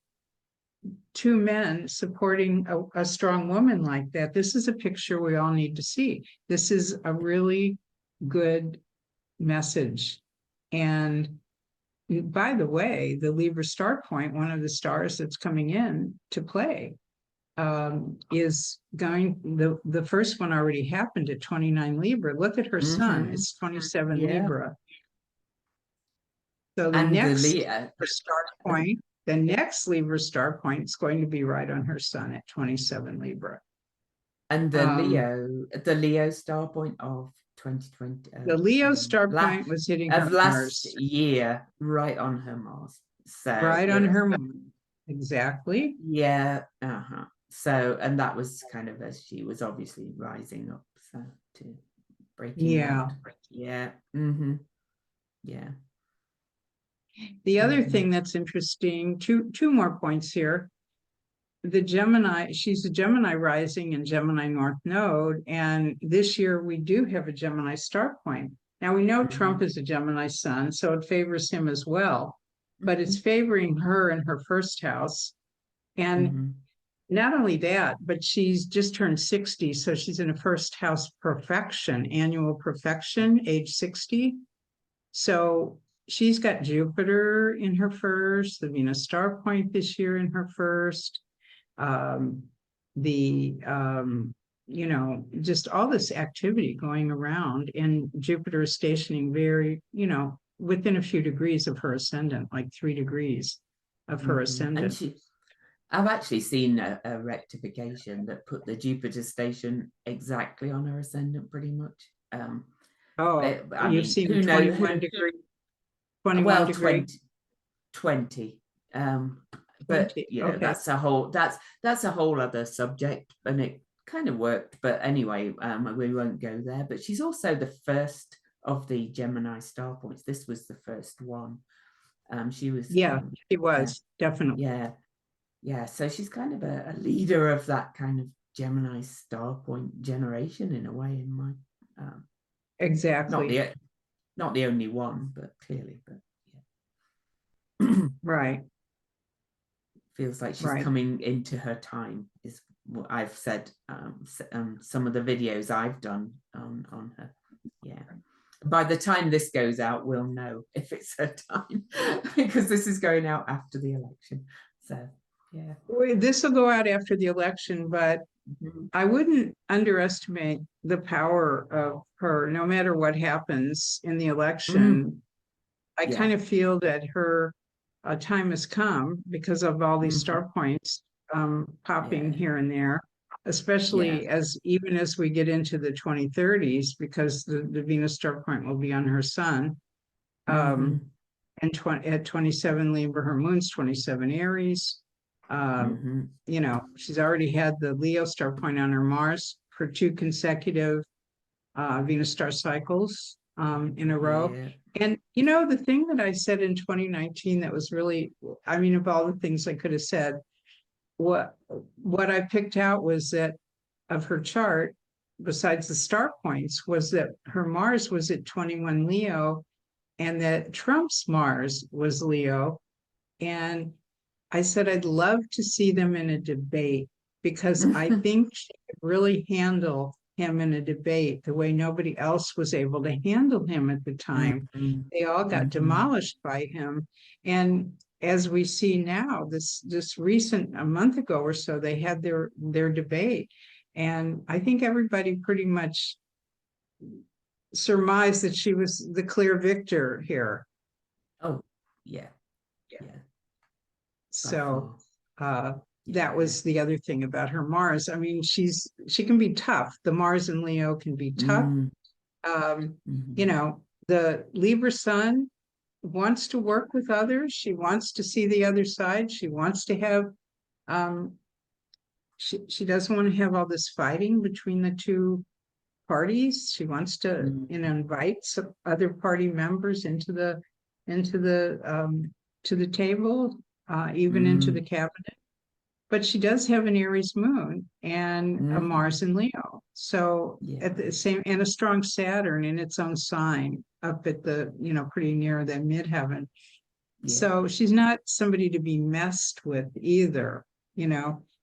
two men supporting a strong woman like that. This is a picture we all need to see. This is a really good message. And by the way, the Libra star point, one of the stars that's coming in to play, is going, the first one already happened at 29 Libra. Look at her sun, it's 27 Libra. So the next star point, the next Libra star point is going to be right on her sun at 27 Libra. And the Leo star point of 2020. The Leo star point was hitting her last Mars. year, right on her Mars. So right on her Mars. Exactly. Yeah. So, and that was kind of as she was obviously rising up, so to breaking out. Yeah. Yeah. The other thing that's interesting, two more points here. The Gemini, she's a Gemini rising and Gemini North Node. And this year we do have a Gemini star point. Now we know Trump is a Gemini sun, so it favors him as well, but it's favoring her in her first house. And not only that, but she's just turned 60. So she's in a first house perfection, annual perfection, age 60. So she's got Jupiter in her first, the Venus star point this year in her first, just all this activity going around, and Jupiter is stationing very, within a few degrees of her ascendant, like 3 degrees of her ascendant. And I've actually seen a rectification that put the Jupiter station exactly on her ascendant pretty much. You've seen 21 degree. 21 degree. 20. But that's a whole other subject, and it kind of worked. But anyway, we won't go there. But she's also the first of the Gemini star points. This was the first one. She was. She was definitely. Yeah. So she's kind of a leader of that kind of Gemini star point generation in a way. In my exactly. Not the only one, but clearly, but right. Feels like she's coming into her time, is what I've said. Some of the videos I've done on her. Yeah. By the time this goes out, we'll know if it's her time, because this is going out after the election. So yeah. This will go out after the election, but I wouldn't underestimate the power of her, no matter what happens in the election. I kind of feel that her time has come because of all these star points popping here and there, especially even as we get into the 2030s, because the Venus star point will be on her sun. And at 27 Libra, her moon's 27 Aries. She's already had the Leo star point on her Mars for 2 consecutive Venus star cycles in a row. And the thing that I said in 2019 that was really, of all the things I could have said, what I picked out was that of her chart, besides the star points, was that her Mars was at 21 Leo, and that Trump's Mars was Leo. And I said, I'd love to see them in a debate because I think she could really handle him in a debate the way nobody else was able to handle him at the time. Mhm. They all got Mhm. demolished by him. And as we see now, this recent a month ago or so, they had their debate. And I think everybody pretty much surmised that she was the clear victor here. Oh, yeah, yeah, by So far. that Yeah. was the other thing about her Mars. I mean, she can be tough. The Mars in Leo can be tough. Mm. You Mhm. know, the Libra Sun wants to work with others. She wants to see the other side. She wants to have um she doesn't want to have all this fighting between the two parties. She wants to, Mm. invite some other party members into the to the table, even into the Mm. cabinet. But she does have an Aries moon and a Mhm. Mars in Leo. So Yeah, at the same and a strong Saturn in its own sign up at the, pretty near the midheaven. yeah. So she's not somebody to be messed with either.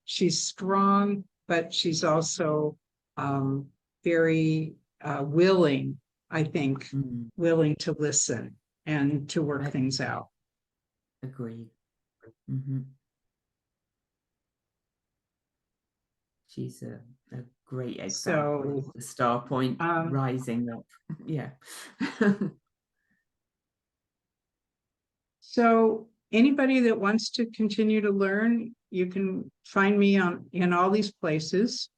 She's strong, but she's also um, very willing, I think, Mm. willing to listen and to work I things out. agree. Hmm. She's a great example of So, the star point um, rising up. Yeah. so anybody that wants to continue to learn, you can find me in all these places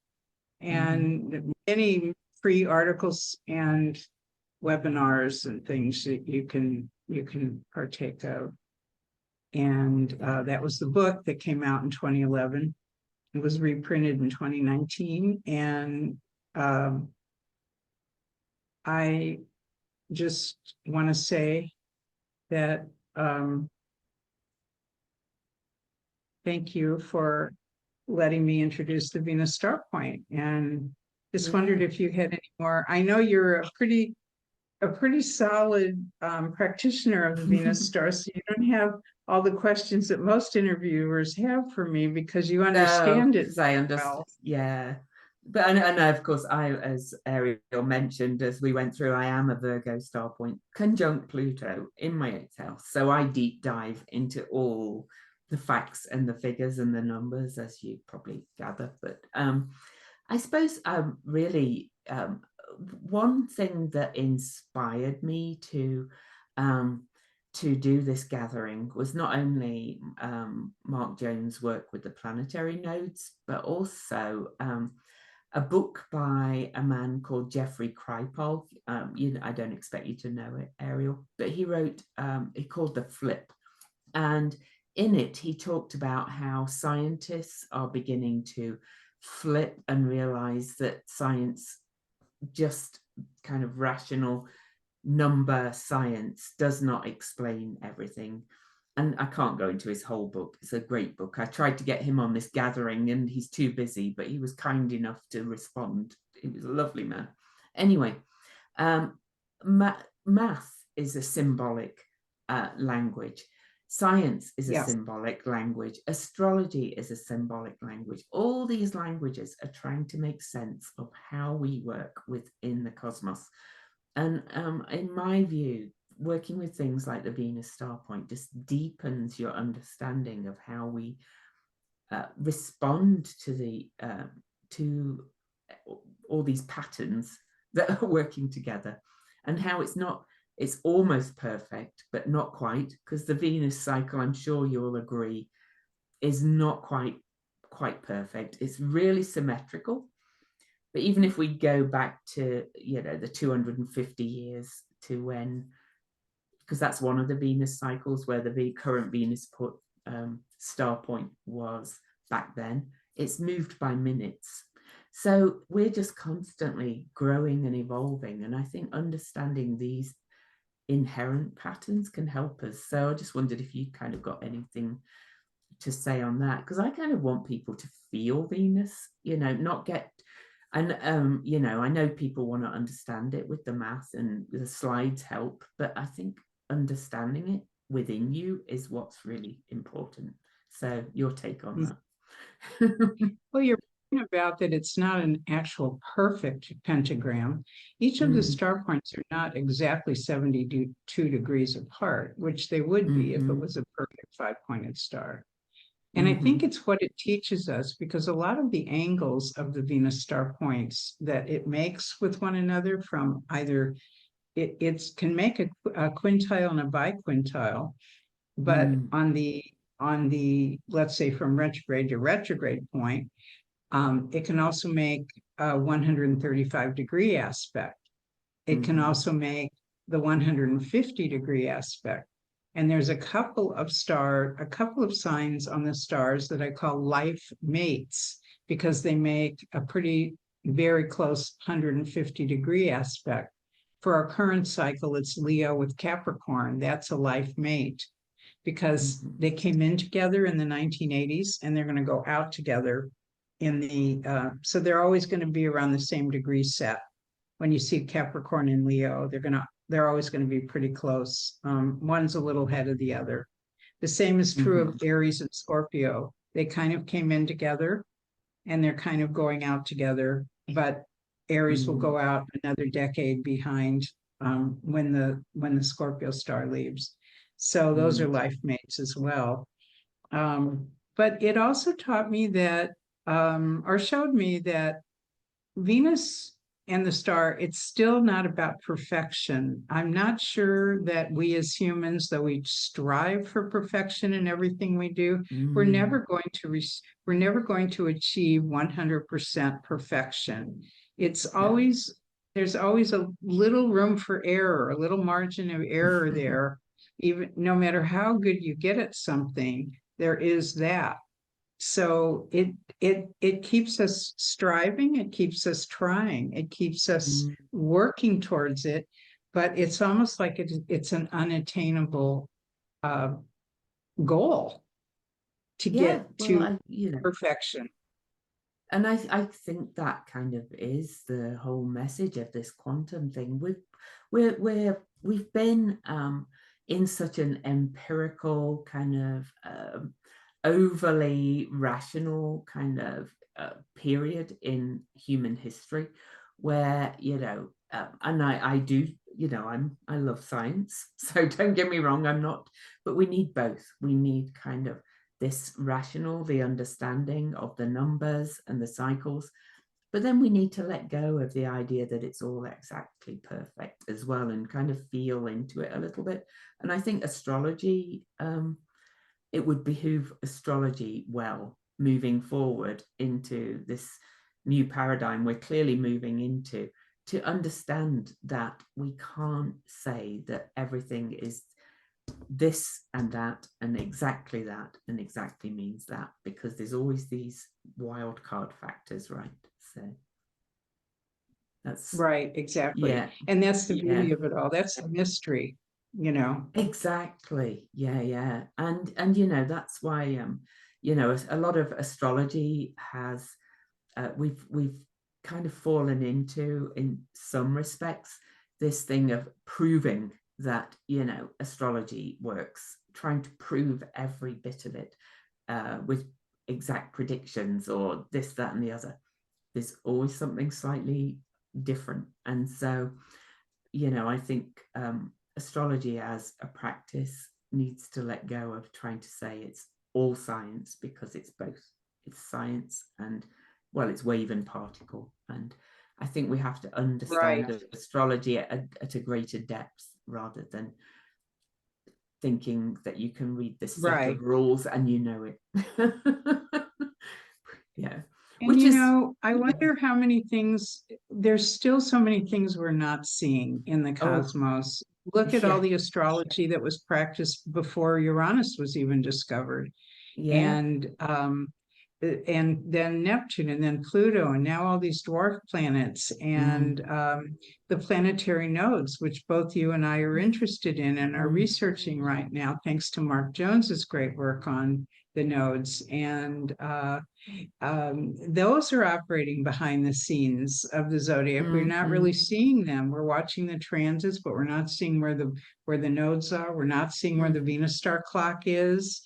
Hmm. and many free articles and webinars and things that you can partake of. And Yeah. that was the book that came out in 2011. It was reprinted in 2019, and um, I just want to say that thank you for letting me introduce the Venus Star Point, and just wondered Yeah. if you had any more. I know you're a pretty solid practitioner of the Venus star, so you don't have all the questions that most interviewers have for me because you No, understand it because I understand. well. Yeah. But and of course, as Arielle mentioned, as we went through, I am a Virgo star point conjunct Pluto in my 8th house. So I deep dive into all the facts and the figures and the numbers, as you probably gather. But I suppose really one thing that inspired me um, to do this gathering was not only Mark Jones' work with the planetary nodes, but also a book by a man called Jeffrey Kripal. I don't expect you to know it, Arielle, but he wrote, he called The Flip. And in it, he talked about how scientists are beginning to flip and realize that science, just kind of rational number science, does not explain everything. And I can't go into his whole book. It's a great book. I tried to get him on this gathering and he's too busy, but he was kind enough to respond. He was a lovely man. Anyway, um, math is a symbolic language. Science is a Yes. symbolic language. Astrology is a symbolic language. All these languages are trying to make sense of how we work within the cosmos. And in my view, working with things like the Venus star point just deepens your understanding of how we respond to all these patterns that are working together, and how it's almost perfect but not quite, because the Venus cycle, I'm sure you'll agree, is not quite perfect. It's really symmetrical, but even if we go back to the 250 years to when, because that's one of the Venus cycles where the current Venus star point was back then. It's moved by minutes. So we're just constantly growing and evolving. And I think understanding these inherent patterns can help us. So I just wondered if you kind of got anything to say on that, because I kind of want people to feel Venus, not get, and I know people want to understand it with the math and the slides help, but I think understanding it within you is what's really important. So your take on that? Well, you're right about that it's not an actual perfect pentagram. Each of the star points are not exactly 72 degrees apart, which they would be if it was a perfect five-pointed star. And I think it's what it teaches us, because a lot of the angles of the Venus star points that it makes with one another, from either it can make a quintile and a biquintile, but on the let's say from retrograde to retrograde point, it can also make a 135-degree aspect. It can also make the 150-degree aspect. And there's a couple of signs on the stars that I call life mates, because they make a very close 150-degree aspect. For our current cycle, it's Leo with Capricorn. That's a life mate, because they came in together in the 1980s and they're going to go out together so they're always going to be around the same degree set. When you see Capricorn and Leo, they're always going to be pretty close. One's a little ahead of the other. The same is true of Aries and Scorpio. They kind of came in together and they're kind of going out together, but Aries will go out another decade behind when the Scorpio star leaves. So those are life mates as well. But it also taught me that, or showed me that Venus and the star, it's still not about perfection. I'm not sure that we as humans, though we strive for perfection in everything we do, we're never going to achieve 100% perfection. There's always a little room for error, a little margin of error there. Even no matter how good you get at something, there is that. So it keeps us striving, it keeps us trying, it keeps us working towards it, but it's almost like it's an unattainable goal to get to perfection. And I think that kind of is the whole message of this quantum thing. We've been in such an empirical kind of overly rational kind of period in human history, where and I do, I love science, so don't get me wrong, I'm not, but we need both. We need kind of this rational, the understanding of the numbers and the cycles, but then we need to let go of the idea that it's all exactly perfect as well, and kind of feel into it a little bit. And I think astrology, it would behoove astrology well moving forward into this new paradigm we're clearly moving into, to understand that we can't say that everything is this and that and exactly means that, because there's always these wild card factors, right? So that's right, exactly. And that's the beauty of it all. That's a mystery, exactly. And that's why a lot of astrology has we've kind of fallen into, in some respects, this thing of proving that astrology works, trying to prove every bit of it with exact predictions or this, that, and the other. There's always something slightly different. And so I think astrology as a practice needs to let go of trying to say it's all science, because it's both. It's science and, well, it's wave and particle. And I think we have to understand astrology at a greater depth, rather than thinking that you can read this set of rules and it. Yeah. And I wonder how many things, there's still so many things we're not seeing in the cosmos. Look at all the astrology that was practiced before Uranus was even discovered. And and then Neptune, and then Pluto, and now all these dwarf planets, and the planetary nodes, which both you and I are interested in and are researching right now, thanks to Mark Jones's great work on the nodes. And those are operating behind the scenes of the zodiac. We're not really seeing them. We're watching the transits, but we're not seeing where the nodes are. We're not seeing where the Venus star clock is.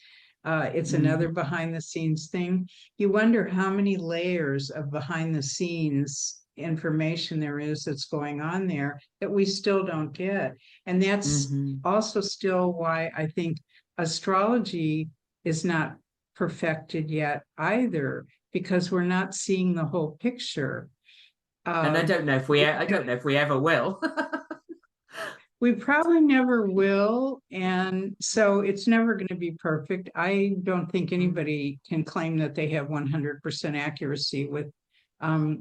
It's another behind the scenes thing. You wonder how many layers of behind the scenes information there is that's going on there that we still don't get. And that's also still why I think astrology is not perfected yet either, because we're not seeing the whole picture. And I don't know if we ever will. We probably never will, and so it's never going to be perfect. I don't think anybody can claim that they have 100% accuracy with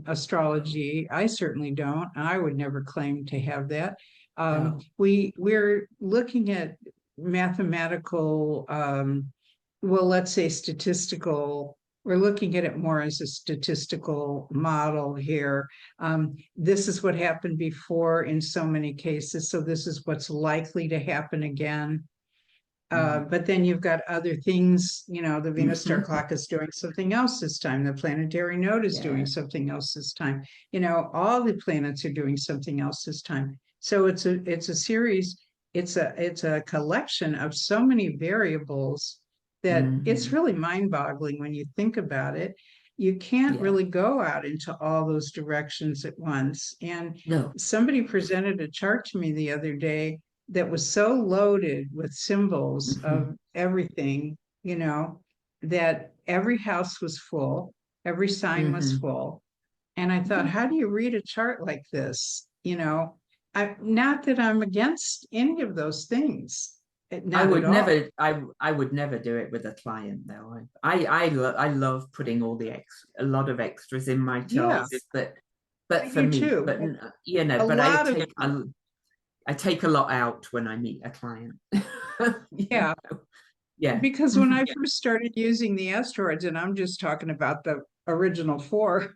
astrology. I certainly don't. I would never claim to have that. No. We're looking at mathematical, well, let's say statistical. We're looking at it more as a statistical model here. This is what happened before in so many cases, so this is what's likely to happen again. But then you've got other things, the Venus star clock is doing something else this time. The planetary node is doing something else this time. All the planets are doing something else this time. So it's a series, it's a collection of so many variables that it's really mind-boggling when you think about it. You can't really go out into all those directions at once. And somebody presented a chart to me the other day that was so loaded with symbols of everything, that every house was full, every sign was full. And I thought, how do you read a chart like this? Not that I'm against any of those things. I would never do it with a client though. I love putting a lot of extras in my charts, but for me, too. but I take a lot out when I meet a client. Yeah. Because when I first started using the asteroids, and I'm just talking about the original 4,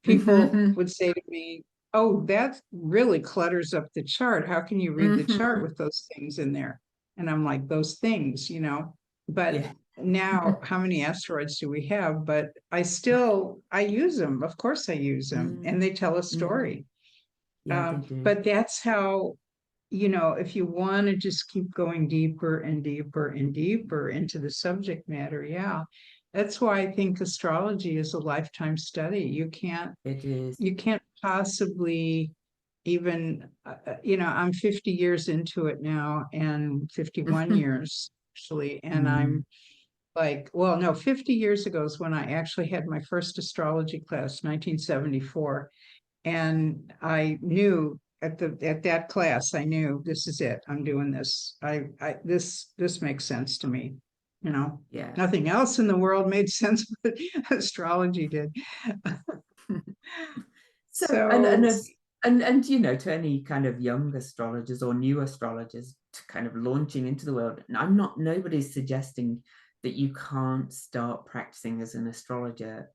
people would say to me, oh, that really clutters up the chart. How can you read the chart with those things in there? And I'm like, those things, but now how many asteroids do we have? But I use them. Of course I use them, and they tell a story. But that's how, if you want to just keep going deeper and deeper and deeper into the subject matter, that's why I think astrology is a lifetime study. You can't possibly even, I'm 50 years into it now, and 51 years actually. And I'm like, well, no, 50 years ago is when I actually had my first astrology class, 1974. And I knew at that class, I knew this is it. I'm doing this. This makes sense to me. Nothing else in the world made sense, but astrology did. And to any kind of young astrologers or new astrologers to kind of launching into the world, and nobody's suggesting that you can't start practicing as an astrologer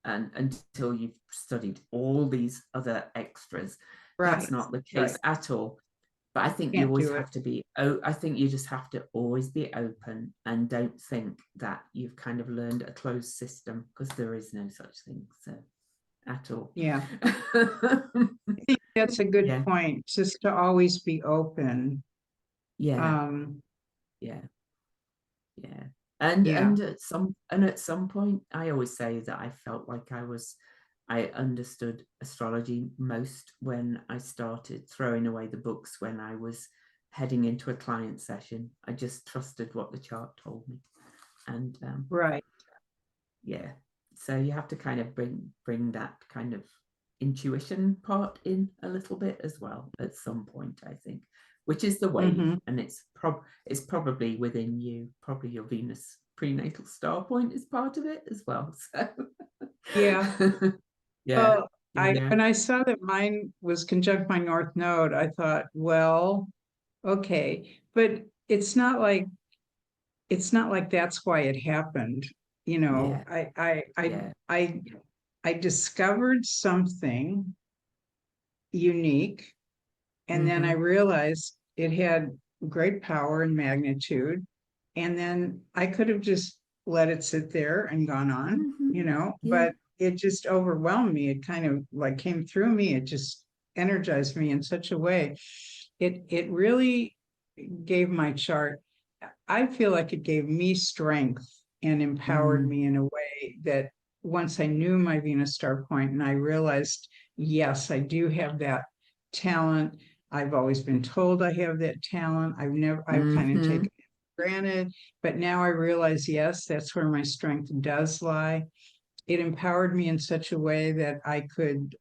until you've studied all these other extras. That's not the case at all. But I think you always have to be, I think you just have to always be open, and don't think that you've kind of learned a closed system, because there is no such thing at all. I think that's a good point, just to always be open. And at some point, I always say that I felt like I understood astrology most when I started throwing away the books when I was heading into a client session. I just trusted what the chart told me. And so you have to kind of bring that kind of intuition part in a little bit as well at some point, I think, which is the way. And it's probably within you. Probably your Venus prenatal star point is part of it as well. So well, when I saw that mine was conjunct my North Node, I thought, well, okay, but it's not like that's why it happened. You know, Yeah. Yeah. I discovered something unique, and then I Mm-hmm. realized it had great power and magnitude. And then I could have just let it sit there and gone on, Mm-hmm. you know, Yeah. but it just overwhelmed me. It kind of like came through me. It just energized me in such a way. It really gave my chart. I feel like it gave me strength and empowered Mm, me in a way that once I knew my Venus star point and I realized, yes, I do have that talent. I've always been told I have that talent. I've kind of mm-hmm. taken it for granted, but now I realize, yes, that's where my strength does lie. It empowered me in such a way that I could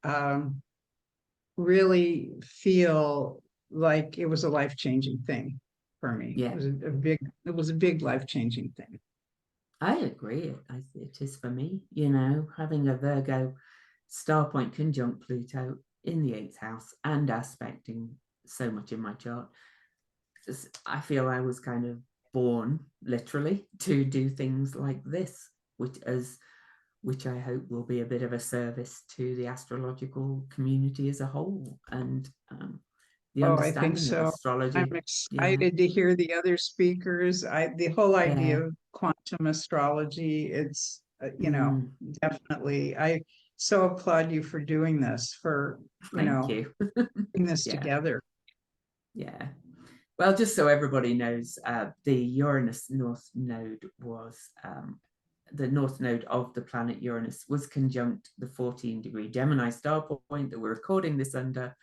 really feel like it was a life-changing thing for me. Yeah. It was a big life-changing thing. I agree. It is for me, having a Virgo star point conjunct Pluto in the eighth house and aspecting so much in my chart. I feel I was kind of born literally to do things like this, which I hope will be a bit of a service to the astrological community as a whole, and the Oh, I think understanding of so. I'm astrology. Yeah, excited to hear the other speakers. The whole idea yeah. of quantum astrology, it's Mm, definitely. I so applaud you for doing this, for thank you. putting this Yeah, together. yeah. Well, just so everybody knows, the Uranus North Node was the North Node of the planet Uranus was conjunct the 14-degree Gemini star point that we're recording this under,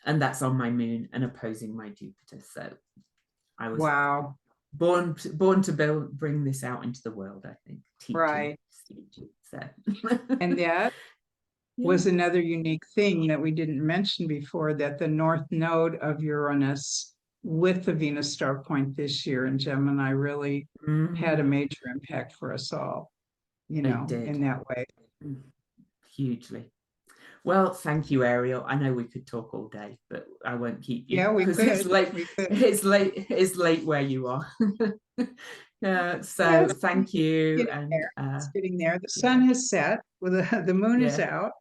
and that's on my moon and opposing my Jupiter. So I was Wow. born to bring this out into the world. I think teaching. Right. So And that yeah. was another unique thing that we didn't mention before, that the North Node of Uranus with the Venus star point this year in Gemini really had a Mm, major impact for us all, it did. in that way. Mm, hugely. Well, thank you, Arielle. I know we could talk all day, but I won't keep you Yeah, we because it's could. late. We could. It's late. It's late where you are. So Yes, thank you, getting and there. It's getting there. The yeah, sun has set. Well, the moon is yeah. out.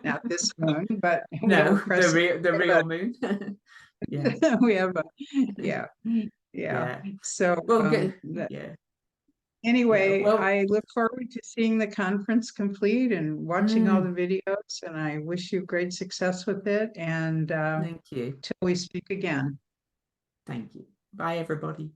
Not this moon, but we have a No, the crescent. real the real moon. Yeah, We have a, yeah, yeah. yeah. So Well, good. Yeah, yeah. anyway, Well, I look forward to seeing the conference complete and watching all the mm, videos, and I wish you great success with it. And thank you. till we speak again. Thank you. Bye, everybody.